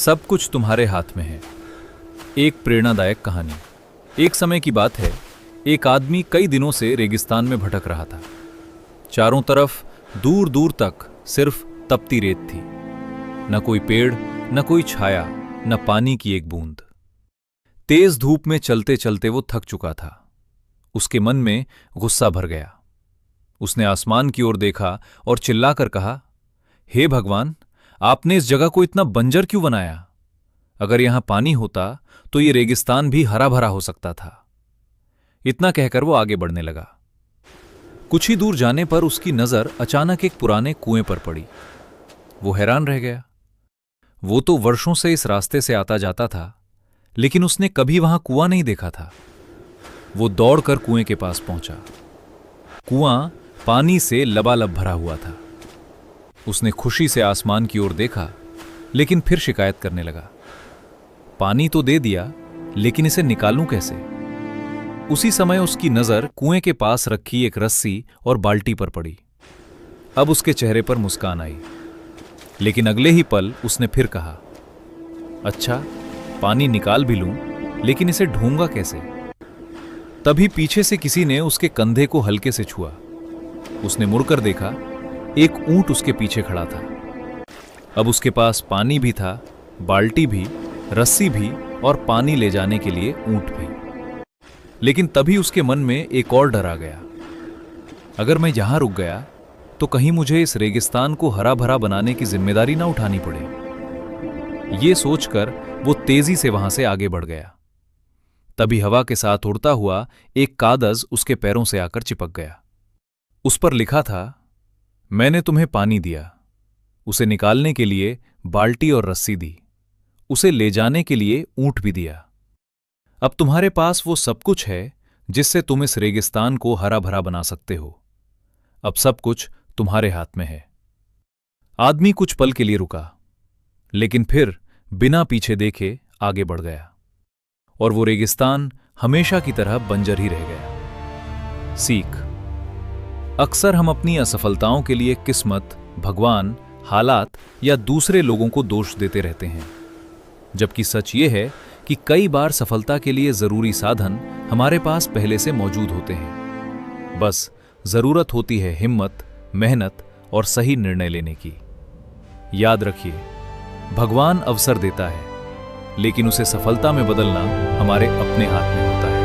सब कुछ तुम्हारे हाथ में है। एक प्रेरणादायक कहानी। एक समय की बात है, एक आदमी कई दिनों से रेगिस्तान में भटक रहा था। चारों तरफ दूर दूर तक सिर्फ तपती रेत थी। न कोई पेड़, न कोई छाया, न पानी की एक बूंद। तेज धूप में चलते चलते वो थक चुका था। उसके मन में गुस्सा भर गया। उसने आसमान की ओर देखा और चिल्लाकर कहा, हे भगवान, आपने इस जगह को इतना बंजर क्यों बनाया? अगर यहां पानी होता तो ये रेगिस्तान भी हरा भरा हो सकता था। इतना कहकर वो आगे बढ़ने लगा। कुछ ही दूर जाने पर उसकी नजर अचानक एक पुराने कुएं पर पड़ी। वो हैरान रह गया। वो तो वर्षों से इस रास्ते से आता जाता था, लेकिन उसने कभी वहां कुआं नहीं देखा था। वो दौड़कर कुएं के पास पहुंचा। कुआं पानी से लबालब भरा हुआ था। उसने खुशी से आसमान की ओर देखा, लेकिन फिर शिकायत करने लगा। पानी तो दे दिया, लेकिन इसे निकालूं कैसे? उसी समय उसकी नजर कुएं के पास रखी एक रस्सी और बाल्टी पर पड़ी। अब उसके चेहरे पर मुस्कान आई, लेकिन अगले ही पल उसने फिर कहा, अच्छा, पानी निकाल भी लूं, लेकिन इसे ढूंढूंगा कैसे? तभी पीछे से किसी ने उसके कंधे को हल्के से छुआ। उसने मुड़कर देखा, एक ऊंट उसके पीछे खड़ा था। अब उसके पास पानी भी था, बाल्टी भी, रस्सी भी और पानी ले जाने के लिए ऊंट भी। लेकिन तभी उसके मन में एक और डर आ गया। अगर मैं यहां रुक गया तो कहीं मुझे इस रेगिस्तान को हरा भरा बनाने की जिम्मेदारी ना उठानी पड़े। ये सोचकर वो तेजी से वहां से आगे बढ़ गया। तभी हवा के साथ उड़ता हुआ एक कागज उसके पैरों से आकर चिपक गया। उस पर लिखा था, मैंने तुम्हें पानी दिया, उसे निकालने के लिए बाल्टी और रस्सी दी, उसे ले जाने के लिए ऊंट भी दिया। अब तुम्हारे पास वो सब कुछ है जिससे तुम इस रेगिस्तान को हरा भरा बना सकते हो। अब सब कुछ तुम्हारे हाथ में है। आदमी कुछ पल के लिए रुका, लेकिन फिर बिना पीछे देखे आगे बढ़ गया, और वो रेगिस्तान हमेशा की तरह बंजर ही रह गया। सीख। अक्सर हम अपनी असफलताओं के लिए किस्मत, भगवान, हालात या दूसरे लोगों को दोष देते रहते हैं, जबकि सच ये है कि कई बार सफलता के लिए जरूरी साधन हमारे पास पहले से मौजूद होते हैं। बस जरूरत होती है हिम्मत, मेहनत और सही निर्णय लेने की। याद रखिए, भगवान अवसर देता है, लेकिन उसे सफलता में बदलना हमारे अपने हाथ में होता है।